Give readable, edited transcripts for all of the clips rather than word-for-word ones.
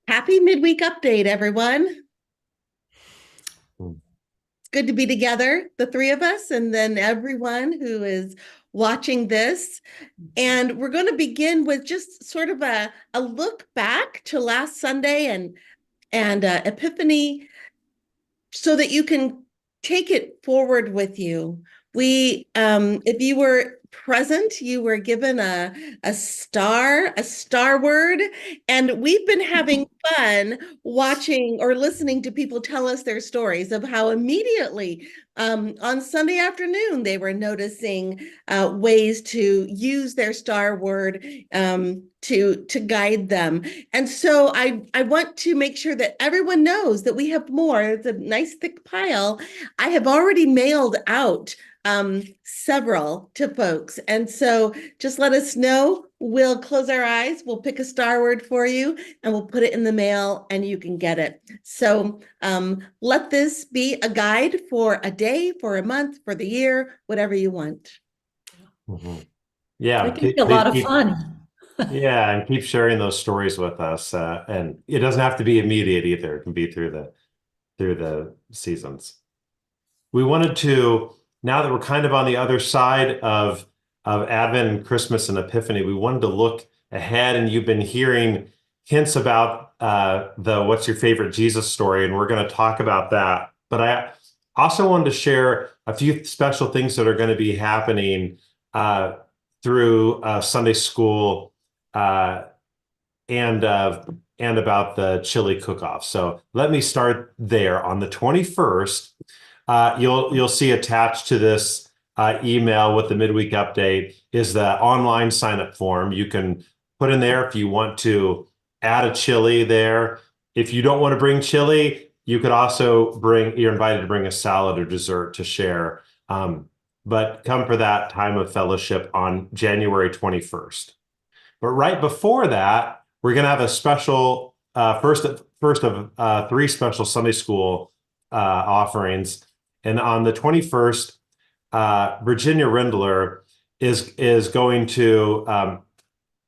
Happy midweek update, everyone. It's Mm. good to be together, the three of us, and then everyone who is watching this. And we're going to begin with just sort of a look back to last Sunday and Epiphany so that you can take it forward with you. If you were present, you were given a star word, and we've been having fun watching or listening to people tell us their stories of how immediately on Sunday afternoon they were noticing ways to use their star word to guide them. And so I want to make sure that everyone knows that we have more. It's a nice thick pile. I have already mailed out several to folks. And so just let us know. We'll close our eyes. We'll pick a star word for you and we'll put it in the mail and you can get it. So let this be a guide for a day, for a month, for the year, whatever you want. Mhm. Yeah, It can be a please lot of keep fun. yeah, and keep sharing those stories with us. And it doesn't have to be immediate either. It can be through the seasons. We wanted to, now that we're kind of on the other side of Advent and Christmas and Epiphany, we wanted to look ahead, and you've been hearing hints about the what's your favorite Jesus story, and we're going to talk about that. But I also wanted to share a few special things that are going to be happening uh, through Sunday school uh, and about the chili cook-off. So let me start there. On the 21st, you'll see attached to this email with the midweek update is the online sign-up form. You can put in there if you want to add a chili there. If you don't want to bring chili, you could also you're invited to bring a salad or dessert to share. But come for that time of fellowship on January 21st. But right before that, we're going to have a special first of three special Sunday school offerings. And on the 21st, Virginia Rindler is going to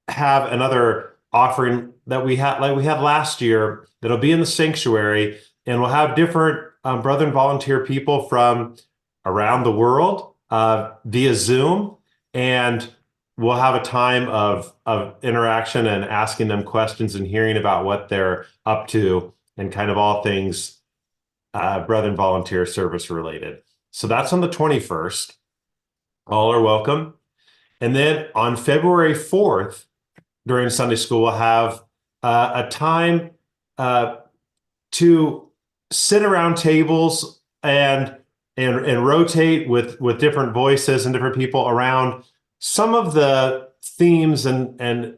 have another offering that we had like we had last year that'll be in the sanctuary, and we'll have different brother and volunteer people from around the world via Zoom, and we'll have a time of interaction and asking them questions and hearing about what they're up to and kind of all things brother and volunteer service related. So that's on the 21st. All are welcome. And then on February 4th, during Sunday school, we'll have a time uh, to sit around tables and rotate with different voices and different people around some of the themes and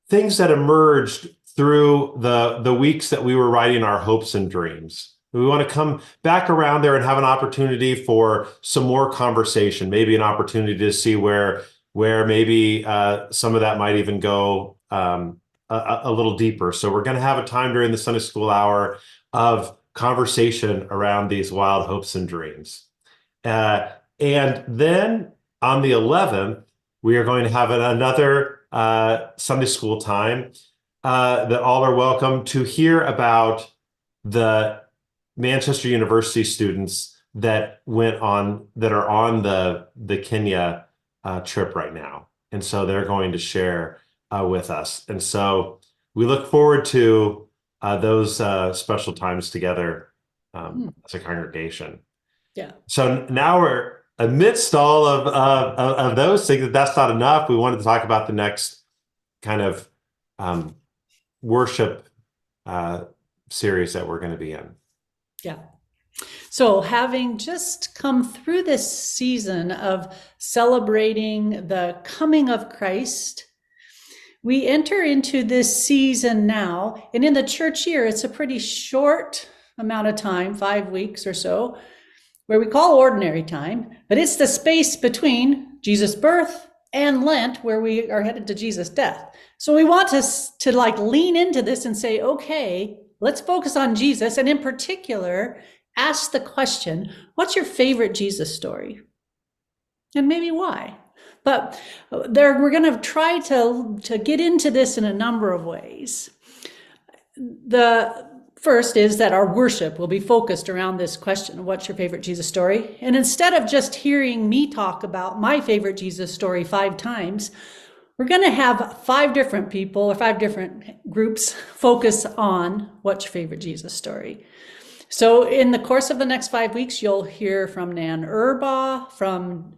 things that emerged through the weeks that we were writing our hopes and dreams. We want to come back around there and have an opportunity for some more conversation, maybe an opportunity to see where maybe some of that might even go a little deeper. So we're going to have a time during the Sunday school hour of conversation around these wild hopes and dreams. Uh, and then on the 11th, we are going to have another Sunday school time that all are welcome to hear about the Manchester University students that are on the Kenya trip right now. And so they're going to share with us. And so we look forward to those special times together as a congregation. Yeah. So now we're amidst all of those things. That's not enough. We wanted to talk about the next kind of worship series that we're going to be in. Yeah. So, having just come through this season of celebrating the coming of Christ, we enter into this season now. And in the church year, it's a pretty short amount of time, 5 weeks or so, where we call ordinary time, but it's the space between Jesus' birth and Lent, where we are headed to Jesus' death. So we want to like lean into this and say, okay, let's focus on Jesus. And in particular, ask the question, what's your favorite Jesus story? And maybe why? But we're going to try to get into this in a number of ways. The first is that our worship will be focused around this question, what's your favorite Jesus story? And instead of just hearing me talk about my favorite Jesus story 5 times, we're going to have 5 different people or 5 different groups focus on what's your favorite Jesus story. So in the course of the next 5 weeks, you'll hear from Nan Urbaugh, from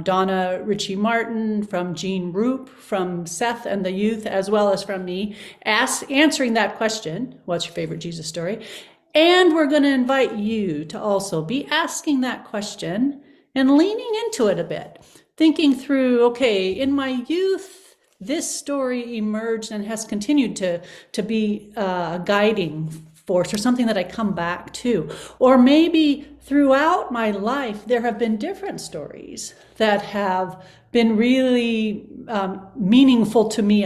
Donna Ritchie Martin, from Jean Roop, from Seth and the youth, as well as from me, answering that question, what's your favorite Jesus story? And we're going to invite you to also be asking that question and leaning into it a bit, thinking through, okay, in my youth, this story emerged and has continued to be a guiding force or something that I come back to. Or maybe throughout my life, there have been different stories that have been really meaningful to me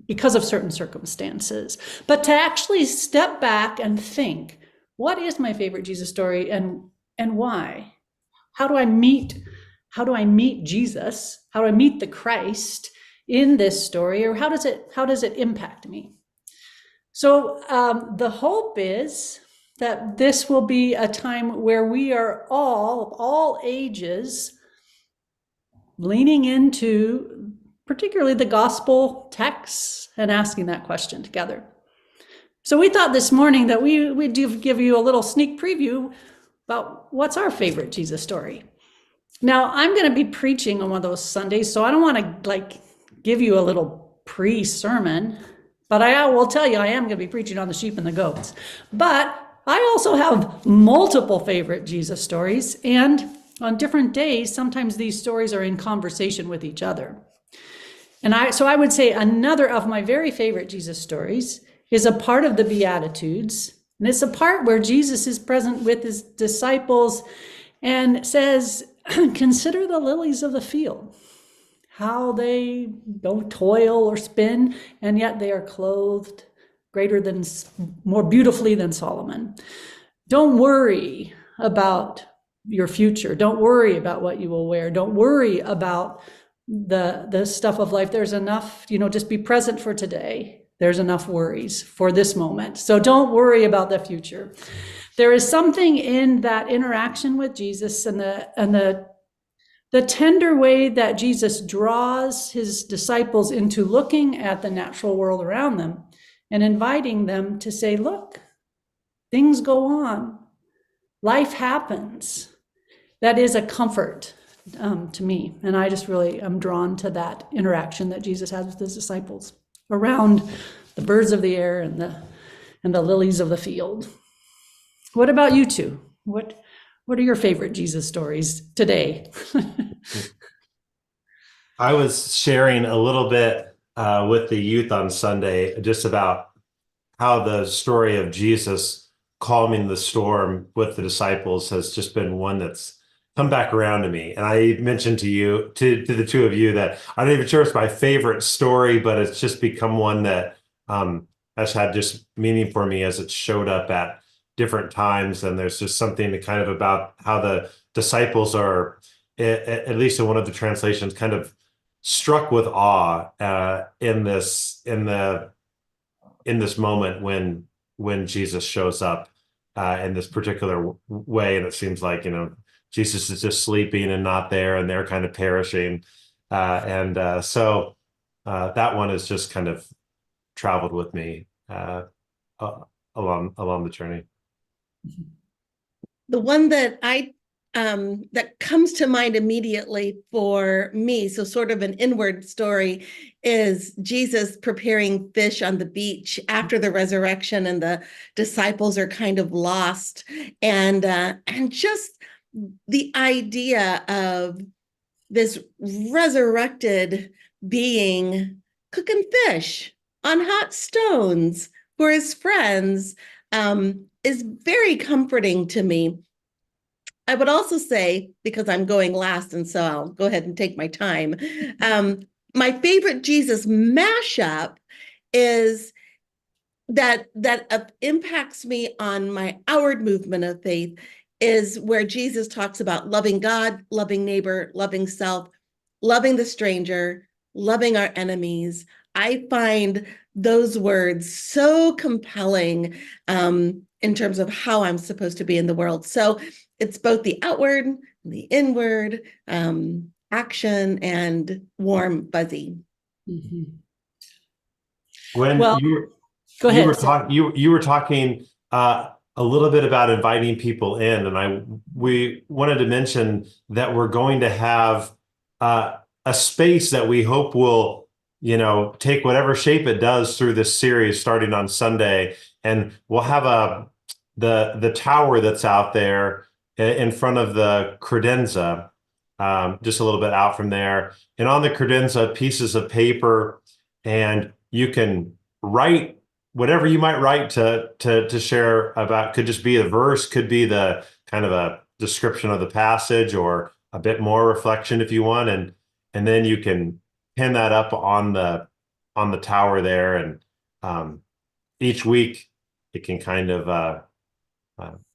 because of certain circumstances. But to actually step back and think, what is my favorite Jesus story and why? How do I meet Jesus? How do I meet the Christ in this story? Or how does it impact me? So the hope is that this will be a time where we are all ages, leaning into particularly the gospel texts and asking that question together. So we thought this morning that we'd give you a little sneak preview about what's our favorite Jesus story. Now, I'm going to be preaching on one of those Sundays, so I don't want to give you a little pre-sermon. But I will tell you, I am going to be preaching on the sheep and the goats. But I also have multiple favorite Jesus stories. And on different days, sometimes these stories are in conversation with each other. And so I would say another of my very favorite Jesus stories is a part of the Beatitudes. And it's a part where Jesus is present with his disciples and says, consider the lilies of the field, how they don't toil or spin, and yet they are clothed more beautifully than Solomon. Don't worry about your future. Don't worry about what you will wear. Don't worry about the stuff of life. There's enough, just be present for today. There's enough worries for this moment. So don't worry about the future. There is something in that interaction with Jesus and the tender way that Jesus draws his disciples into looking at the natural world around them and inviting them to say, look, things go on. Life happens. That is a comfort to me. And I just really am drawn to that interaction that Jesus has with his disciples around the birds of the air and the lilies of the field. What about you two? What are your favorite Jesus stories today? I was sharing a little bit with the youth on Sunday just about how the story of Jesus calming the storm with the disciples has just been one that's come back around to me. And I mentioned to the two of you that I'm not even sure it's my favorite story, but it's just become one that has had just meaning for me as it showed up at different times. And there's just something kind of about how the disciples are, at least in one of the translations, kind of struck with awe in this moment when Jesus shows up in this particular way. And it seems like, Jesus is just sleeping and not there, and they're kind of perishing. So that one has just kind of traveled with me along the journey. The one that that comes to mind immediately for me, so sort of an inward story, is Jesus preparing fish on the beach after the resurrection, and the disciples are kind of lost, and just the idea of this resurrected being cooking fish on hot stones for his friends is very comforting to me. I would also say, because I'm going last, and so I'll go ahead and take my time, my favorite Jesus mashup is that impacts me on my outward movement of faith, is where Jesus talks about loving God, loving neighbor, loving self, loving the stranger, loving our enemies. I find those words so compelling in terms of how I'm supposed to be in the world. So it's both the outward, the inward, action, and warm, fuzzy. Mhm. When Well, go you were ahead. talking you were talking a little bit about inviting people in, and we wanted to mention that we're going to have a space that we hope will, take whatever shape it does through this series starting on Sunday, and we'll have the tower that's out there in front of the credenza, just a little bit out from there, and on the credenza, pieces of paper, and you can write whatever you might write to share about. Could just be a verse, could be the kind of a description of the passage, or a bit more reflection if you want, and then you can pin that up on the tower there, and each week it can kind of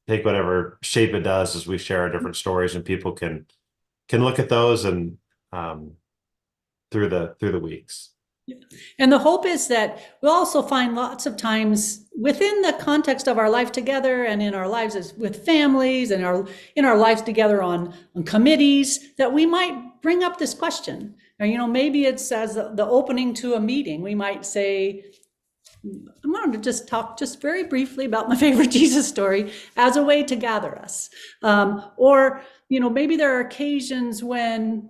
take whatever shape it does as we share our different stories, and people can look at those and through the weeks. And the hope is that we'll also find lots of times within the context of our life together and in our lives as with families and in our lives together on committees, that we might bring up this question. Or, maybe it's as the opening to a meeting. We might say, I'm going to just talk just very briefly about my favorite Jesus story as a way to gather us. Or, maybe there are occasions when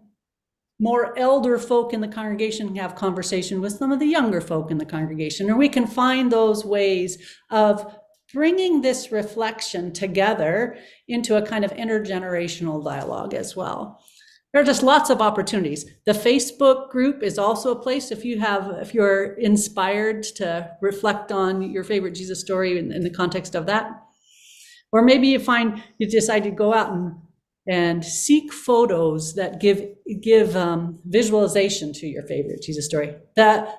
more elder folk in the congregation can have conversation with some of the younger folk in the congregation, or we can find those ways of bringing this reflection together into a kind of intergenerational dialogue as well. There are just lots of opportunities. The Facebook group is also a place if you're inspired to reflect on your favorite Jesus story in the context of that. Or maybe you decide to go out and seek photos that give visualization to your favorite Jesus story. That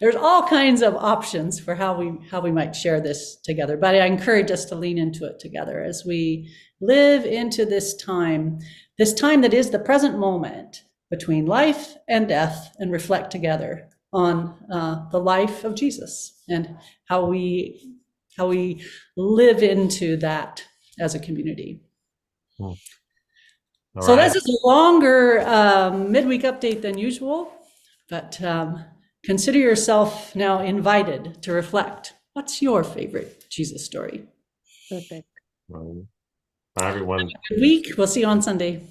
there's all kinds of options for how we might share this together. But I encourage us to lean into it together as we live into this time that is the present moment between life and death, and reflect together on the life of Jesus and how we live into that as a community. So Right. this is a longer midweek update than usual, but consider yourself now invited to reflect. What's your favorite Jesus story? Perfect. Bye, everyone. Good week. We'll see you on Sunday.